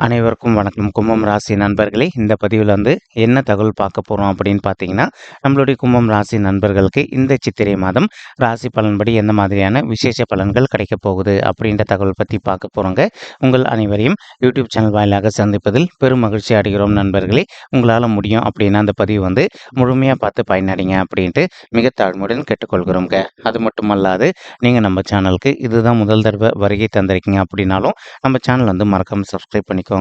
அனைவருக்கும் வணக்கம். கும்பம் ராசி நண்பர்களே, இந்த பதிவில் என்ன தகவல் பார்க்க போகிறோம் அப்படின்னு பார்த்தீங்கன்னா, நம்மளுடைய கும்பம் ராசி நண்பர்களுக்கு இந்த சித்திரை மாதம் ராசி பலன்படி எந்த மாதிரியான விசேஷ பலன்கள் கிடைக்கப் போகுது அப்படின்ற தகவல் பற்றி பார்க்க போகிறோங்க. உங்கள் அனைவரையும் யூடியூப் சேனல் வாயிலாக சந்திப்பதில் பெரும் மகிழ்ச்சி அடைகிறோம் நண்பர்களே. உங்களால் முடியும் அப்படின்னா அந்த பதிவு முழுமையாக பார்த்து பயனடைங்க அப்படின்ட்டு மிக தாழ்மையுடன் கேட்டுக்கொள்கிறோங்க. அது மட்டுமல்லாது, நீங்கள் நம்ம சேனலுக்கு இதுதான் முதல் தடவை வருகை தந்திருக்கீங்க அப்படின்னாலும் நம்ம சேனல் மறக்காமல் சப்ஸ்கிரைப் பண்ணிக்கோங்க.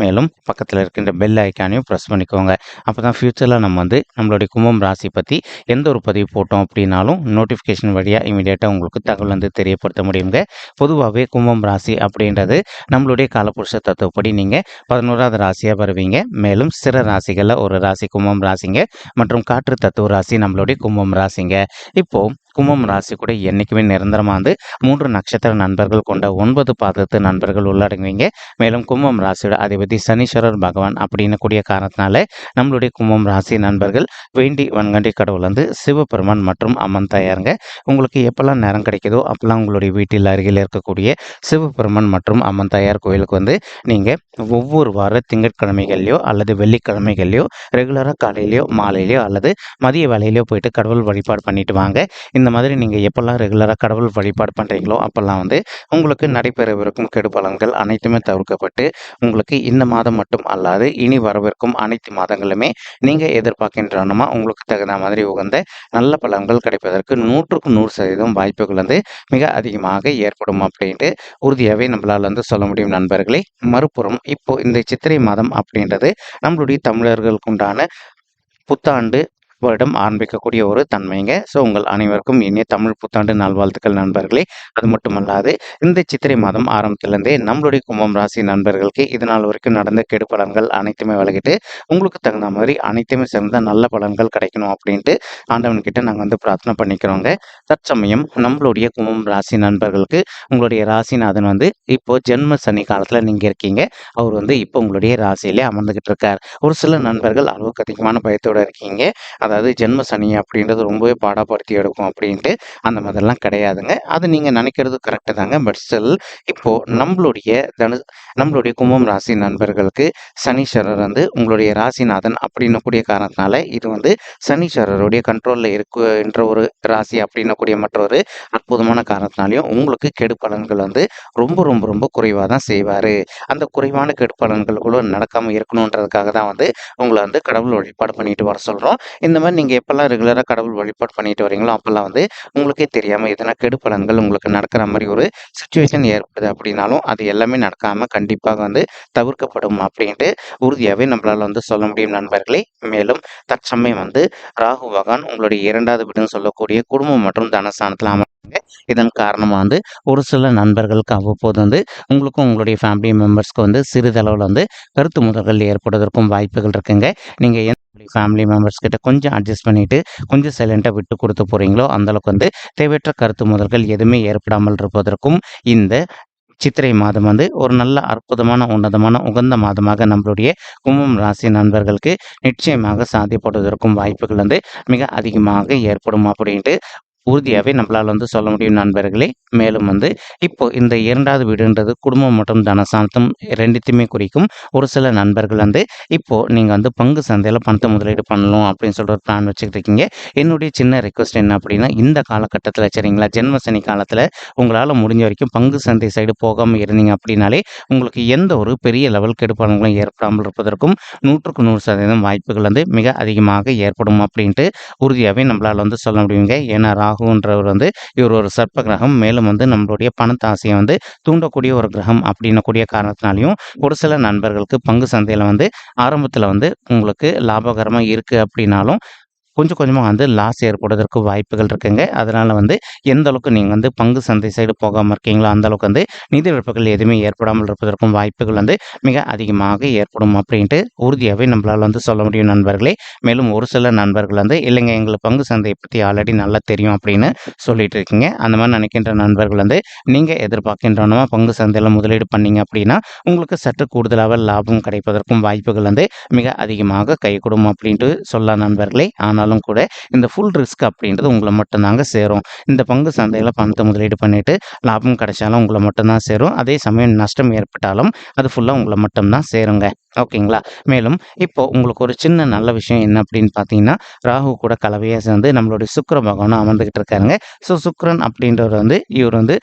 மேலும் பக்கத்தில் இருக்கின்ற பெல் ஐக்கானையும் ப்ரெஸ் பண்ணிக்கோங்க. அப்போ தான் ஃப்யூச்சரில் நம்ம நம்மளுடைய கும்பம் ராசி பற்றி எந்த ஒரு பதிவு போட்டோம் அப்படின்னாலும் நோட்டிஃபிகேஷன் வழியாக இமீடியட்டாக உங்களுக்கு தகவல் தெரியப்படுத்த முடியுங்க. பொதுவாகவே கும்பம் ராசி அப்படின்றது நம்மளுடைய காலபுருஷ தத்துவப்படி நீங்கள் 11வது ராசியாக வருவீங்க. மேலும் சிற ராசிகளில் ஒரு ராசி கும்பம் ராசிங்க மற்றும் காற்று தத்துவ ராசி நம்மளுடைய கும்பம் ராசிங்க. இப்போது கும்பம் ராசி கூட என்றைக்குமே நிரந்தரமாக 3 நட்சத்திர நண்பர்கள் கொண்ட 9 பாதத்து நண்பர்கள் உள்ளடங்குவீங்க. மேலும் கும்பம் ராசியோட அதிபதி சனீஸ்வரர் பகவான் அப்படின்னு கூடிய காரணத்தினால நம்மளுடைய கும்பம் ராசி நண்பர்கள் வேண்டி வன்கண்டி கடவுள் சிவபெருமான் மற்றும் அம்மன் தாயாருங்க. உங்களுக்கு எப்பெல்லாம் நேரம் கிடைக்குதோ அப்பெல்லாம் உங்களுடைய வீட்டில் அருகில் இருக்கக்கூடிய சிவபெருமான் மற்றும் அம்மன் தாயார் கோயிலுக்கு நீங்கள் ஒவ்வொரு வார திங்கட்கிழமைகள்லையோ அல்லது வெள்ளிக்கிழமைகள்லையோ ரெகுலராக காலையிலையோ மாலையிலையோ அல்லது மதிய வேலையிலையோ போயிட்டு கடவுள் வழிபாடு பண்ணிட்டு வாங்க. இந்த மாதிரி நீங்கள் எப்பெல்லாம் ரெகுலராக கடவுள் வழிபாடு பண்ணுறீங்களோ அப்போல்லாம் உங்களுக்கு நடைபெறவிருக்கும் கெடு பலன்கள் அனைத்துமே தவிர்க்கப்பட்டு உங்களுக்கு இந்த மாதம் மட்டும் அல்லாது இனி வரவிருக்கும் அனைத்து மாதங்களுமே நீங்கள் எதிர்பார்க்கின்றனமா உங்களுக்கு தகுந்த மாதிரி உகந்த நல்ல பலன்கள் கிடைப்பதற்கு 100% வாய்ப்புகள் மிக அதிகமாக ஏற்படும் அப்படின்ட்டு உறுதியாகவே நம்மளால் சொல்ல முடியும் நண்பர்களே. மறுபுறம் இப்போ இந்த சித்திரை மாதம் அப்படின்றது நம்மளுடைய தமிழர்களுக்கு உண்டான புத்தாண்டு வருடம் ஆரம்பிக்கக்கூடிய ஒரு தன்மைங்க. ஸோ உங்கள் அனைவருக்கும் இனிய தமிழ் புத்தாண்டு நல்வாழ்த்துக்கள் நண்பர்களே. அது மட்டுமல்லாது, இந்த சித்திரை மாதம் ஆரம்பத்திலேருந்தே நம்மளுடைய கும்பம் ராசி நண்பர்களுக்கு இதனால் வரைக்கும் நடந்த கெடு பலன்கள் அனைத்துமே விலகிட்டு உங்களுக்கு தகுந்த மாதிரி அனைத்துமே சேர்ந்த நல்ல பலன்கள் கிடைக்கணும் அப்படின்ட்டு ஆண்டவன்கிட்ட நாங்கள் பிரார்த்தனை பண்ணிக்கிறோங்க. தற்சமயம் நம்மளுடைய கும்பம் ராசி நண்பர்களுக்கு உங்களுடைய ராசிநாதன் இப்போ ஜென்ம சனி காலத்தில் நீங்கள் இருக்கீங்க. அவர் இப்போ உங்களுடைய ராசியிலே அமர்ந்துகிட்டு இருக்கார். ஒரு சில நண்பர்கள் அளவுக்கு அதிகமான பயத்தோடு இருக்கீங்க. அதாவது ஜென்ம சனி அப்படின்றது ரொம்பவே பாடப்படுத்தி எடுக்கும் அப்படின்ட்டு அந்த மாதிரிலாம் கிடையாதுங்க. அது நீங்கள் நினைக்கிறது கரெக்டு தாங்க. பட் ஸ்டில் இப்போது நம்மளுடைய கும்பம் ராசி நண்பர்களுக்கு சனீஸ்வரர் உங்களுடைய ராசிநாதன் அப்படின்னக்கூடிய காரணத்தினால இது சனீஸ்வரருடைய கண்ட்ரோலில் இருக்கின்ற ஒரு ராசி அப்படின்னக்கூடிய மற்றொரு அற்புதமான காரணத்தினாலையும் உங்களுக்கு கெடு பலன்கள் ரொம்ப ரொம்ப ரொம்ப குறைவாக தான் செய்வார். அந்த குறைவான கெடு பலன்களுக்குள்ள நடக்காமல் இருக்கணுன்றதுக்காக தான் உங்களை கடவுள் வழிபாடு பண்ணிட்டு வர சொல்கிறோம். இந்த மாதிரி நீங்கள் எப்போல்லாம் ரெகுலராக கடவுள் வழிபாடு பண்ணிட்டு வரீங்களோ அப்போல்லாம் உங்களுக்கே தெரியாமல் எதனா கெடு பலன்கள் உங்களுக்கு நடக்கிற மாதிரி ஒரு சுச்சுவேஷன் ஏற்படுது அப்படின்னாலும் அது எல்லாமே நடக்காமல் கண்டிப்பாக தவிர்க்கப்படும் அப்படின்ட்டு உறுதியாகவே நம்மளால் சொல்ல முடியும் நண்பர்களே. மேலும் தற்சமயம் ராகு பகவான் உங்களுடைய 2வது வீடுன்னு சொல்லக்கூடிய குடும்பம் மற்றும் தனஸ்தானத்தில் அமர்ந்தாங்க. இதன் காரணமாக ஒரு சில நண்பர்களுக்கு அவ்வப்போது உங்களுக்கும் உங்களுடைய ஃபேமிலி மெம்பர்ஸ்க்கு சிறிதளவில் கருத்து முதல்கள் ஏற்படுவதற்கும் வாய்ப்புகள் இருக்குங்க. நீங்கள் ஃபேமிலி மெம்பர்ஸ் கிட்ட கொஞ்சம் அட்ஜஸ்ட் பண்ணிட்டு கொஞ்சம் சைலண்டாக விட்டு கொடுத்து போகிறீங்களோ அந்தளவுக்கு தேவையற்ற கருத்து முதல்கள் எதுவுமே ஏற்படாமல் இருப்பதற்கும் இந்த சித்திரை மாதம் ஒரு நல்ல அற்புதமான உன்னதமான உகந்த மாதமாக நம்மளுடைய கும்பம் ராசி நண்பர்களுக்கு நிச்சயமாக சாத்தியப்படுவதற்கும் வாய்ப்புகள் மிக அதிகமாக ஏற்படும் அப்படின்ட்டு உறுதியாகவே நம்மளால் சொல்ல முடியும் நண்பர்களே. மேலும் இப்போ இந்த 2வது வீடுன்றது குடும்பம் மற்றும் தனசாந்தம் ரெண்டுத்தையுமே குறிக்கும். ஒரு சில நண்பர்கள் இப்போது நீங்கள் பங்கு சந்தையில் பணத்தை முதலீடு பண்ணணும் அப்படின்னு சொல்கிற பிளான் வச்சுக்கிட்டு இருக்கீங்க. என்னுடைய சின்ன ரெக்வஸ்ட் என்ன அப்படின்னா, இந்த காலகட்டத்தில் சரிங்களா, ஜென்ம சனி காலத்தில் உங்களால் முடிஞ்ச வரைக்கும் பங்கு சந்தை சைடு போகாமல் இருந்தீங்க அப்படின்னாலே உங்களுக்கு எந்த ஒரு பெரிய லெவல் கெடு பலன்களும் ஏற்படாமல் இருப்பதற்கும் 100% வாய்ப்புகள் மிக அதிகமாக ஏற்படும் அப்படின்ட்டு உறுதியாகவே நம்மளால் சொல்ல முடியுங்க. ஏன்னா ராகுன்றவர் இவர் ஒரு சர்ப்ப கிரகம். மேலும் நம்மளுடைய பணத்தாசையை தூண்டக்கூடிய ஒரு கிரகம் அப்படின்னக்கூடிய காரணத்தினாலையும் ஒரு சில நண்பர்களுக்கு பங்கு சந்தையில் ஆரம்பத்தில் உங்களுக்கு லாபகரமாக இருக்குது அப்படின்னாலும் கொஞ்சம் கொஞ்சமாக லாஸ் ஏற்படுவதற்கு வாய்ப்புகள் இருக்குங்க. அதனால் எந்த அளவுக்கு நீங்கள் பங்கு சந்தை சைடு போகாமல் இருக்கீங்களோ அந்தளவுக்கு நிதி இழப்புகள் எதுவுமே ஏற்படாமல் இருப்பதற்கும் வாய்ப்புகள் மிக அதிகமாக ஏற்படும் அப்படின்ட்டு உறுதியாகவே நம்மளால் சொல்ல முடியும் நண்பர்களே. மேலும் ஒரு சில நண்பர்கள் இல்லைங்க எங்களுக்கு பங்கு சந்தையை பற்றி ஆல்ரெடி நல்லா தெரியும் அப்படின்னு சொல்லிட்டு இருக்கீங்க. அந்த மாதிரி நினைக்கின்ற நண்பர்கள் நீங்கள் எதிர்பார்க்கின்றனமா பங்கு சந்தையில் முதலீடு பண்ணீங்க அப்படின்னா உங்களுக்கு சற்று கூடுதலாக லாபம் கிடைப்பதற்கும் வாய்ப்புகள் மிக அதிகமாக கைகூடும் அப்படின்ட்டு சொல்ல நண்பர்களே. ஆனால் ஆனாலும் கூட இந்த ஃபுல் ரிஸ்க் அப்படின்றது உங்கள மட்டும் தாங்க சேரும். இந்த பங்கு சந்தையில பணத்த முதலீடு பண்ணிட்டு லாபம் கிடைச்சாலும் உங்கள மட்டும் தான் சேரும். அதே சமயம் நஷ்டம் ஏற்பட்டாலும் அது ஃபுல்லா உங்கள மட்டும் தான் சேருங்க. ஓகேங்களா? மேலும் இப்போ உங்களுக்கு ஒரு சின்ன நல்ல விஷயம் என்ன அப்படின்னு பார்த்தீங்கன்னா, ராகு கூட கலவையா சேர்ந்து நம்மளுடைய சுக்கிர பகவானும் அமர்ந்துகிட்டு இருக்காருங்க. ஸோ சுக்கிரன் அப்படின்றவர் வந்து இவர் வந்து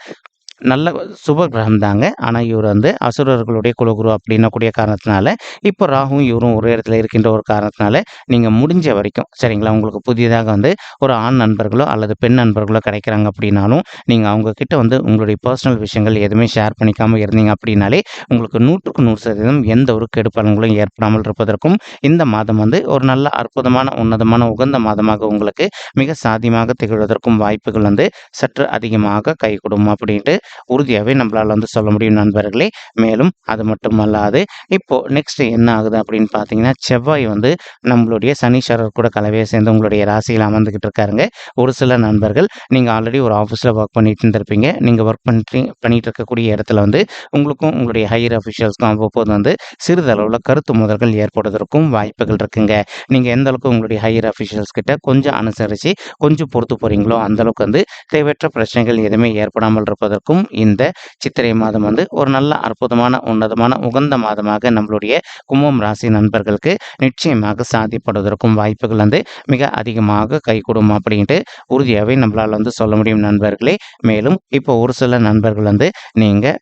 நல்ல சுப கிரகம் தாங்க. ஆனா, இவர் வந்து அசுரர்களுடைய குலகுரு அப்படின்னக்கூடிய காரணத்தினால, இப்போ ராகுவும் இவரும் ஒரே இடத்துல இருக்கின்ற ஒரு காரணத்தினால, நீங்க முடிஞ்ச வரைக்கும் சரிங்களா, உங்களுக்கு புதியதாக வந்து ஒரு ஆண் நண்பர்களோ அல்லது பெண் நண்பர்களோ கிடைக்கிறாங்க அப்படின்னாலும், நீங்க அவங்க கிட்ட வந்து உங்களுடைய பர்சனல் விஷயங்கள் எதுவுமே ஷேர் பண்ணிக்காம இருந்தீங்க அப்படின்னாலே, உங்களுக்கு 100க்கு 100% எந்த ஒரு கெடு பலன்களும் ஏற்படாமல் இருப்பதற்கும், இந்த மாதம் வந்து ஒரு நல்ல அற்புதமான, உன்னதமான, உகந்த மாதமாக உங்களுக்கு மிக சாத்தியமாக திகழ்வதற்கும் வாய்ப்புகள் வந்து சற்று அதிகமாக கைகூடும் அப்படின்ட்டு உறுதியாவே நம்மளால வந்து சொல்ல முடியும் நண்பர்களே. மேலும் அது மட்டுமல்லாது, இப்போ நெக்ஸ்ட் என்ன ஆகுது அப்படின்னு பார்த்தீங்கன்னா, செவ்வாய் வந்து நம்மளுடைய சனீஸ்வரர் கூட கலவையா சேர்ந்து உங்களுடைய ராசியில அமர்ந்துகிட்டு இருக்காருங்க. ஒரு சில நண்பர்கள் நீங்க ஆல்ரெடி ஒரு ஆஃபீஸ்ல ஒர்க் பண்ணிட்டு இருந்திருப்பீங்க. நீங்க ஒர்க் பண்ணிட்டு இருக்கக்கூடிய இடத்துல வந்து உங்களுக்கும் உங்களுடைய ஹையர் அஃபிஷியல்ஸ்க்கும் அவ்வப்போது வந்து சிறிதளவுல கருத்து மோதல்கள் ஏற்படுவதற்கும் வாய்ப்புகள் இருக்குங்க. நீங்க எந்த அளவுக்கு உங்களுடைய ஹையர் அஃபிஷியல்ஸ் கிட்ட கொஞ்சம் அனுசரிச்சு, கொஞ்சம் பொறுத்து போறீங்களோ, அந்த அளவுக்கு வந்து தேவையற்ற பிரச்சனைகள் எதுவுமே ஏற்படாமல் இருப்பதற்கும் இந்த சித்திரை மாதம் வந்து ஒரு நல்ல அற்புதமான, உன்னதமான, உகந்த மாதமாக நம்மளுடைய கும்பம் ராசி நண்பர்களுக்கு நிச்சயமாக சாத்தியப்படுவதற்கும் வாய்ப்புகள் வந்து மிக அதிகமாக கைகூடும் அப்படின்ட்டு உறுதியாவே நம்மளால வந்து சொல்ல முடியும் நண்பர்களே. மேலும் இப்போ ஒரு சில நண்பர்கள் வந்து நீங்க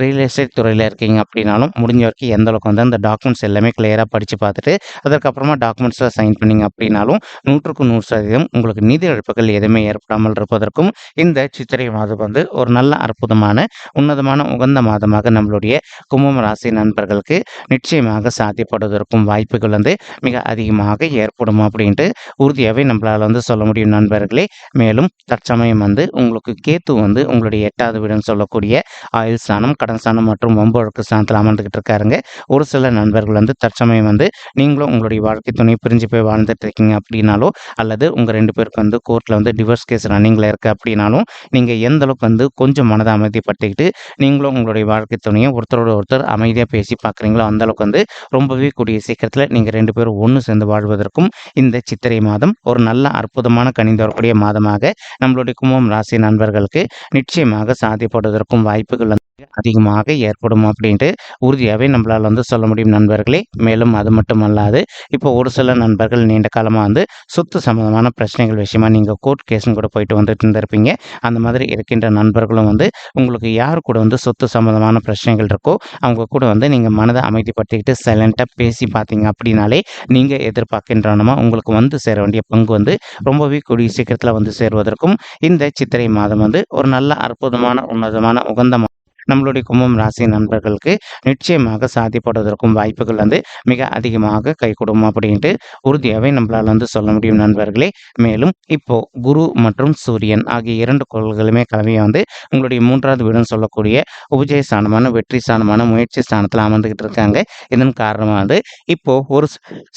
ரியல் எஸ்டேட் துறையில இருக்கீங்க அப்படின்னாலும், முடிஞ்ச வரைக்கும் எந்த அளவுக்கு வந்து அந்த டாக்குமெண்ட்ஸ் எல்லாமே கிளியரா படிச்சு பார்த்துட்டு, அதற்கப்புறமா டாக்குமெண்ட்ஸ்ல சைன் பண்ணீங்க அப்படின்னாலும், 100க்கு 100% உங்களுக்கு நிதி இழப்புகள் எதுவுமே ஏற்படாமல் இருப்பதற்கும், இந்த சித்திரை மாதம் வந்து ஒரு நல்ல அற்புதமான, உன்னதமான, உகந்த மாதமாக நம்மளுடைய கும்பம் ராசி நண்பர்களுக்கு நிச்சயமாக சாத்தியப்படுவதற்கும் வாய்ப்புகள் வந்து மிக அதிகமாக ஏற்படும் அப்படின்ட்டு உறுதியாவே நம்மளால வந்து சொல்ல முடியும் நண்பர்களே. மேலும் தற்சமயம் வந்து உங்களுக்கு கேத்து வந்து உங்களுடைய 8வது வீடுன்னு சொல்லக்கூடிய ஆயுள் ஸ்தானம், கடன் ஸ்தானம் மற்றும் வம்பு வழக்கு ஸ்தானத்துல அமர்ந்துகிட்டு இருக்காருங்க. ஒரு சில நண்பர்கள் வந்து தற்சமயம் வந்து நீங்களும் உங்களுடைய வாழ்க்கை துணை பிரிஞ்சு போய் வாழ்ந்துட்டு இருக்கீங்க அப்படின்னாலோ, அல்லது உங்க 2 பேருக்கு வந்து கோர்ட்ல வந்து டிவோர்ஸ் கேஸ் ரன்னிங்ல இருக்கு அப்படின்னாலும், நீங்க எந்த அளவுக்கு வந்து கொஞ்சம் மனத அமைதிப்படுத்திக்கிட்டு, நீங்களும் உங்களுடைய வாழ்க்கை துணையும் ஒருத்தரோட ஒருத்தர் அமைதியா பேசி பார்க்குறீங்களோ, அந்த அளவுக்கு வந்து ரொம்பவே கூடிய சீக்கிரத்துல நீங்க 2 பேரும் ஒண்ணு சேர்ந்து வாழ்வதற்கும் இந்த சித்திரை மாதம் ஒரு நல்ல அற்புதமான கனிந்து வரக்கூடிய மாதமாக நம்மளுடைய கும்பம் ராசி நண்பர்களுக்கு நிச்சயமாக சாத்தியப்படுவதற்கும் வாய்ப்புகள் வந்து அதிகமாக ஏற்படும் அப்படின்ட்டு உறுதியாவே நம்மளால வந்து சொல்ல முடியும் நண்பர்களே. மேலும் அது மட்டுமல்லாது, இப்போ ஒரு சில நண்பர்கள் நீண்ட காலமா வந்து சொத்து சம்பந்தமான பிரச்சனைகள் விஷயமா நீங்க கோர்ட் கேஸ்ன்னு கூட போயிட்டு வந்துட்டு இருந்திருப்பீங்க. அந்த மாதிரி இருக்கின்ற நண்பர்களும் வந்து உங்களுக்கு யார் கூட வந்து சொத்து சம்பந்தமான பிரச்சனைகள் இருக்கோ, அவங்க கூட வந்து நீங்க மனத அமைதிப்படுத்திக்கிட்டு சைலன்ட்டா பேசி பார்த்தீங்க அப்படின்னாலே, நீங்க எதிர்பார்க்கின்றனமா உங்களுக்கு வந்து சேர வேண்டிய பங்கு வந்து ரொம்பவே கூடிய சீக்கிரத்துல வந்து சேருவதற்கும் இந்த சித்திரை மாதம் வந்து ஒரு நல்ல அற்புதமான, உன்னதமான, உகந்த நம்மளுடைய கும்பம் ராசி நண்பர்களுக்கு நிச்சயமாக சாத்தியப்படுவதற்கும் வாய்ப்புகள் வந்து மிக அதிகமாக கைகூடும் அப்படின்ட்டு உறுதியாவே நம்மளால வந்து சொல்ல முடியும் நண்பர்களே. மேலும் இப்போ குரு மற்றும் சூரியன் ஆகிய 2 கோள்களுமே கலவையா வந்து உங்களுடைய 3வது வீடுன்னு சொல்லக்கூடிய உபஜய ஸ்தானமான, வெற்றி ஸ்தானமான, முயற்சி ஸ்தானத்துல அமர்ந்துகிட்டு இருக்காங்க. இதன் காரணமா வந்து இப்போ ஒரு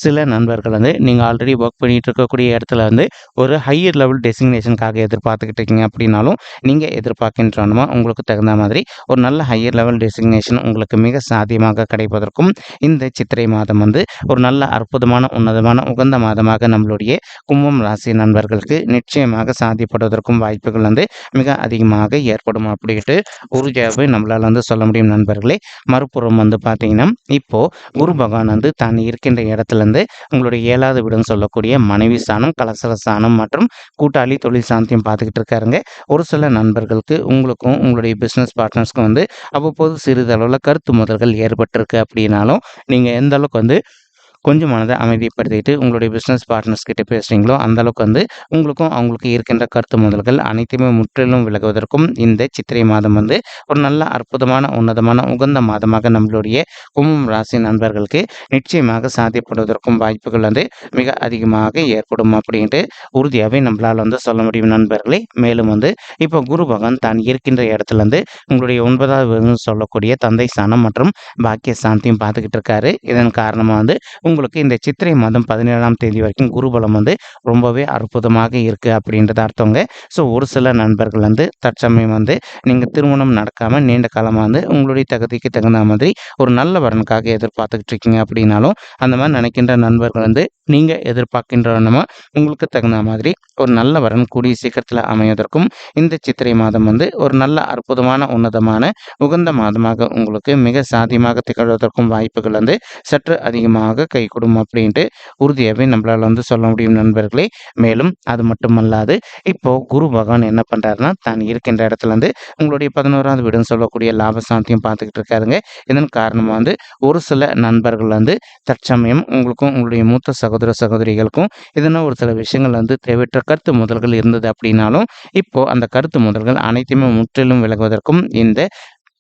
சில நண்பர்கள் வந்து நீங்க ஆல்ரெடி ஒர்க் பண்ணிட்டு இருக்கக்கூடிய இடத்துல வந்து ஒரு ஹையர் லெவல் டெசிக்னேஷனுக்காக எதிர்பார்த்துக்கிட்டு இருக்கீங்க அப்படின்னாலும், நீங்க எதிர்பார்க்கின்றனமா உங்களுக்கு தகுந்த மாதிரி ஒரு நல்ல ஹையர் லெவல் டெசிக்னேஷன் உங்களுக்கு மிக சாத்தியமாக கிடைப்பதற்கும் இந்த சித்திரை மாதம் வந்து ஒரு நல்ல அற்புதமான, உன்னதமான, உகந்த மாதமாக நம்மளுடைய கும்பம் ராசி நண்பர்களுக்கு நிச்சயமாக சாத்தியப்படுவதற்கும் வாய்ப்புகள் வந்து மிக அதிகமாக ஏற்படும் அப்படின்ட்டு உறுதியாகவே நம்மளால வந்து சொல்ல முடியும் நண்பர்களே. மறுபுறம் வந்து பார்த்தீங்கன்னா, இப்போ குரு பகவான் வந்து தான் இருக்கின்ற இடத்துல இருந்து உங்களுடைய 7வது வீடுன்னு சொல்லக்கூடிய மனைவி ஸ்தானம், கலசர ஸ்தானம் மற்றும் கூட்டாளி தொழில் ஸ்தானத்தையும் பார்த்துக்கிட்டு இருக்காருங்க. ஒரு சில நண்பர்களுக்கு உங்களுக்கும் உங்களுடைய பிசினஸ் பார்ட்னர்ஸ்க்கும் வந்து அவ்வப்போது சிறிதளவுல கருத்து மோதல்கள் ஏற்பட்டிருக்கு அப்படின்னாலும், நீங்க எந்த அளவுக்கு வந்து கொஞ்சம் மனத அமைதிப்படுத்திட்டு உங்களுடைய பிசினஸ் பார்ட்னர்ஸ் கிட்ட பேசுறீங்களோ, அந்த அளவுக்கு வந்து உங்களுக்கும் அவங்களுக்கும் இருக்கின்ற கருத்து மோதல்கள் அனைத்துமே முற்றிலும் விலகுவதற்கும் இந்த சித்திரை மாதம் வந்து ஒரு நல்ல அற்புதமான, உன்னதமான, உகந்த மாதமாக நம்மளுடைய கும்பம் ராசி நண்பர்களுக்கு நிச்சயமாக சாத்தியப்படுவதற்கும் வாய்ப்புகள் வந்து மிக அதிகமாக ஏற்படும் அப்படின்ட்டு உறுதியாவே நம்மளால வந்து சொல்ல முடியும் நண்பர்களே. மேலும் வந்து இப்போ குரு பகவான் தான் இருக்கின்ற இடத்துல இருந்து உங்களுடைய 9வது வீடுன்னு சொல்லக்கூடிய தந்தை ஸ்தானம் மற்றும் பாக்கிய ஸ்தானத்தையும் பார்த்துக்கிட்டு இருக்காரு. இதன் காரணமா வந்து உங்களுக்கு இந்த சித்திரை மாதம் 17ஆம் தேதி வரைக்கும் குருபலம் வந்து ரொம்பவே அற்புதமாக இருக்கு அப்படின்றது அர்த்தங்க. ஸோ ஒரு சில நண்பர்கள் வந்து தற்சமயம் வந்து நீங்க திருமணம் நடக்காம நீண்ட காலமா வந்து உங்களுடைய தகுதிக்கு தகுந்த மாதிரி ஒரு நல்ல வரனுக்காக எதிர்பார்த்துக்கிட்டு இருக்கீங்க அப்படின்னாலும், அந்த மாதிரி நினைக்கின்ற நண்பர்கள் வந்து நீங்கள் எதிர்பார்க்கின்றனமோ உங்களுக்கு தகுந்த மாதிரி ஒரு நல்ல வரன் கூடிய சீக்கிரத்தில் அமைவதற்கும் இந்த சித்திரை மாதம் வந்து ஒரு நல்ல அற்புதமான உன்னதமான உகந்த மாதமாக உங்களுக்கு மிக சாத்தியமாக திகழ்வதற்கும் வாய்ப்புகள் வந்து சற்று அதிகமாக கைகூடும் அப்படின்ட்டு உறுதியாகவே நம்மளால் வந்து சொல்ல முடியும் நண்பர்களே. மேலும் அது மட்டுமல்லாது இப்போ குரு பகவான் என்ன பண்ணுறாருன்னா தான் இருக்கின்ற இடத்துல இருந்து உங்களுடைய 11வது வீடுன்னு சொல்லக்கூடிய லாபசாந்தியம் பார்த்துக்கிட்டு இருக்காருங்க. இதன் காரணமாக வந்து ஒரு சில நண்பர்கள் வந்து தற்சமயம் உங்களுக்கும் உங்களுடைய மூத்த சகோதர சகோதரிகளுக்கும் இதனால் ஒரு சில விஷயங்கள் வந்து தேவையற்ற கருத்து முதல்கள் இருந்தது அப்படின்னாலும் இப்போ அந்த கருத்து முதல்கள் அனைத்துமே முற்றிலும் விலகுவதற்கும் இந்த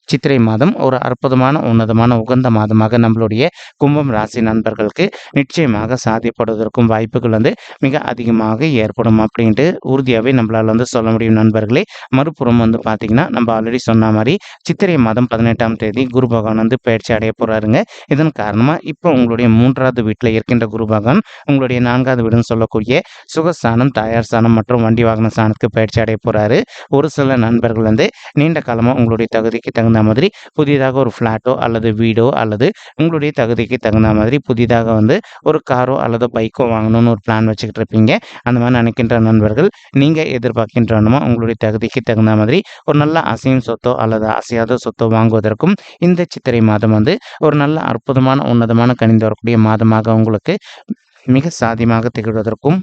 சித்திரை மாதம் ஒரு அற்புதமான உன்னதமான உகந்த மாதமாக நம்மளுடைய கும்பம் ராசி நண்பர்களுக்கு நிச்சயமாக சாத்தியப்படுவதற்கும் வாய்ப்புகள் வந்து மிக அதிகமாக ஏற்படும் அப்படின்ட்டு உறுதியாகவே நம்மளால் வந்து சொல்ல முடியும் நண்பர்களே. மறுபுறம் வந்து பார்த்திங்கன்னா நம்ம ஆல்ரெடி சொன்ன மாதிரி சித்திரை மாதம் 18ஆம் தேதி குரு பகவான் வந்து பயிற்சி அடைய போகிறாருங்க. இதன் காரணமாக இப்போ உங்களுடைய 3வது வீட்டில் இருக்கின்ற குரு பகவான் உங்களுடைய 4வது வீடுன்னு சொல்லக்கூடிய சுகஸ்தானம், தாயார் ஸ்தானம் மற்றும் வண்டி வாகன ஸ்தானத்துக்கு பயிற்சி அடைய போகிறாரு. ஒரு சில நண்பர்கள் வந்து நீண்ட காலமாக உங்களுடைய தகுதிக்கு தகுந்த மாதிரி புதிதாக ஒரு ஃப்ளாட்டோ அல்லது வீடோ அல்லது உங்களுடைய தகுதிக்கு தகுந்த மாதிரி புதிதாக வந்து ஒரு காரோ அல்லது பைக்கோ வாங்கணும்னு ஒரு பிளான் வச்சுக்கிட்டு இருப்பீங்க. அந்த மாதிரி நினைக்கின்ற நண்பர்கள் நீங்கள் எதிர்பார்க்கின்றனமோ உங்களுடைய தகுதிக்கு தகுந்த மாதிரி ஒரு நல்ல அசையும் சொத்தோ அல்லது அசையாத சொத்தோ வாங்குவதற்கும் இந்த சித்திரை மாதம் வந்து ஒரு நல்ல அற்புதமான உன்னதமான கனிந்து வரக்கூடிய மாதமாக உங்களுக்கு மிக சாத்தியமாக திகழ்வதற்கும்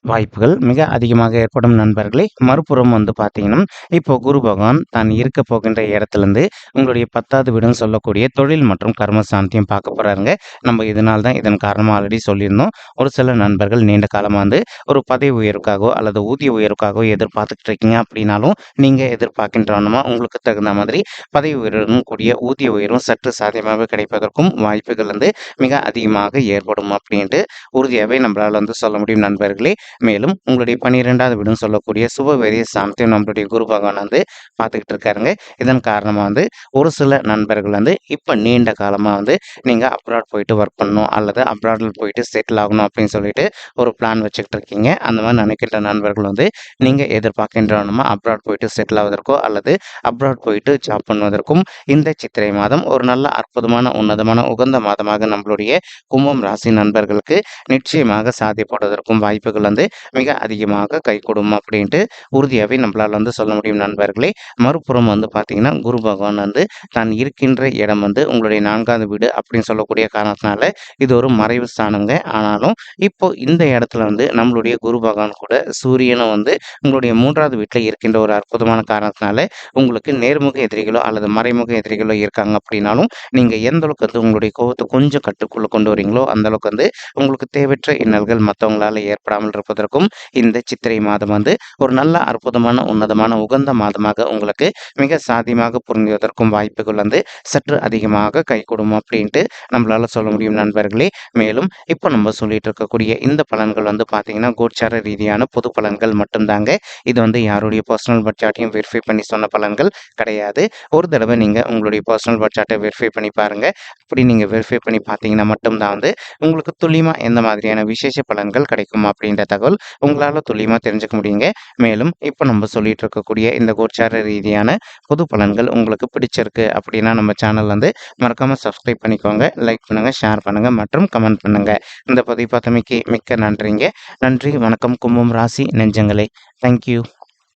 வாய்ப்புகள் மிக அதிகமாக ஏற்படும் நண்பர்களே. மறுபுறம் வந்து பார்த்தீங்கன்னா இப்போ குரு பகவான் தான் இருக்க போகின்ற இடத்துலேருந்து உங்களுடைய 10வது வீடுன்னு சொல்லக்கூடிய தொழில் மற்றும் கர்ம சாந்தியம் பார்க்க போகிறாருங்க. நம்ம இதனால் தான் இதன் காரணமாக ஆல்ரெடி சொல்லியிருந்தோம். ஒரு சில நண்பர்கள் நீண்ட காலமாக வந்து ஒரு பதவி உயர்வுக்காகவோ அல்லது ஊதிய உயர்வுக்காகவோ எதிர்பார்த்துக்கிட்டு இருக்கீங்க அப்படின்னாலும் நீங்கள் எதிர்பார்க்கின்றனமா உங்களுக்கு தகுந்த மாதிரி பதவி உயர்வும் கூடிய ஊதிய உயர்வும் சற்று சாத்தியமாக கிடைப்பதற்கும் வாய்ப்புகள் வந்து மிக அதிகமாக ஏற்படும் அப்படின்ட்டு உறுதியாகவே நம்மளால் வந்து சொல்ல முடியும் நண்பர்களே. மேலும் உங்களுடைய 12வது வீடுன்னு சொல்லக்கூடிய சுபவேரிய சாந்தியம் நம்மளுடைய குரு பகவான் வந்து பார்த்துக்கிட்டு இருக்காருங்க. இதன் காரணமாக வந்து ஒரு சில நண்பர்கள் வந்து இப்போ நீண்ட காலமாக வந்து நீங்கள் அப்ராட் போயிட்டு ஒர்க் பண்ணணும் அல்லது அப்ராடில் போயிட்டு செட்டில் ஆகணும் அப்படின்னு சொல்லிட்டு ஒரு பிளான் வச்சுக்கிட்டு இருக்கீங்க. அந்த மாதிரி நினைக்கின்ற நண்பர்கள் வந்து நீங்கள் எதிர்பார்க்கின்றனமா அப்ராட் போயிட்டு செட்டில் ஆவதற்கோ அல்லது அப்ராட் போயிட்டு ஜாப் பண்ணுவதற்கும் இந்த சித்திரை மாதம் ஒரு நல்ல அற்புதமான உன்னதமான உகந்த மாதமாக நம்மளுடைய கும்பம் ராசி நண்பர்களுக்கு நிச்சயமாக சாத்தியப்படுவதற்கும் வாய்ப்புகள் வந்து மிக அதிகமாக கைகூடும் அப்படின்ட்டு உறுதியாகவே நம்மளால் வந்து சொல்ல முடியும் நண்பர்களே. மறுபுறம் வந்து பார்த்தீங்கன்னா குரு பகவான் வந்து தான் இருக்கின்ற இடம் வந்து உங்களுடைய 4வது வீடு அப்படின்னு சொல்லக்கூடிய காரணத்தினால இது ஒரு மறைவு ஸ்தானங்க. ஆனாலும் இப்போ இந்த இடத்துல வந்து நம்மளுடைய குரு பகவான் கூட சூரியனும் வந்து உங்களுடைய 3வது வீட்டில் இருக்கின்ற ஒரு அற்புதமான காரணத்தினால உங்களுக்கு நேர்முக எதிரிகளோ அல்லது மறைமுக எதிரிகளோ இருக்காங்க அப்படின்னாலும் நீங்கள் எந்த அளவுக்கு வந்து உங்களுடைய கோபத்தை கொஞ்சம் கட்டுக்குள்ளே கொண்டு வரீங்களோ அந்த அளவுக்கு வந்து உங்களுக்கு தேவையற்ற இன்னல்கள் மற்றவங்களால ஏற்படாமல் இருப்பதற்கும் இந்த சித்திரை மாதம் வந்து ஒரு நல்ல அற்புதமான உன்னதமான உகந்த மாதமாக உங்களுக்கு மிக சாத்தியமாக புரிந்துவதற்கும் வாய்ப்புகள் வந்து சற்று அதிகமாக கைகூடும் அப்படின்ட்டு நம்மளால சொல்ல முடியும் நண்பர்களே. மேலும் இப்போ நம்ம சொல்லிட்டு இருக்கக்கூடிய இந்த பலன்கள் வந்து பார்த்தீங்கன்னா கோச்சார ரீதியான பொது பலன்கள் மட்டும்தாங்க. இது வந்து யாருடைய பர்சனல் பட்ஜெட்டையும் வெரிஃபை பண்ணி சொன்ன பலன்கள் கிடையாது. ஒரு தடவை நீங்கள் உங்களுடைய பர்சனல் பட்ஜெட்டை வெரிஃபை பண்ணி பாருங்க. அப்படி நீங்கள் வெரிஃபை பண்ணி பார்த்தீங்கன்னா மட்டும்தான் வந்து உங்களுக்கு துல்லியமாக எந்த மாதிரியான விசேஷ பலன்கள் கிடைக்கும் அப்படின்ற தகவல் உங்களால் துல்லியமாக தெரிஞ்சுக்க முடியுங்க. மேலும் இப்போ நம்ம சொல்லிட்டு இருக்கக்கூடிய இந்த கோச்சார ரீதியான பொது பலன்கள் உங்களுக்கு பிடிச்சிருக்கு அப்படின்னா நம்ம சேனல் வந்து மறக்காமல் சப்ஸ்கிரைப் பண்ணிக்கோங்க, லைக் பண்ணுங்கள், ஷேர் பண்ணுங்கள் மற்றும் கமெண்ட் பண்ணுங்கள். இந்த பதிவு பார்த்தமைக்கு மிக்க நன்றிங்க. நன்றி, வணக்கம் கும்பம் ராசி நெஞ்சங்களே. தேங்க்யூ.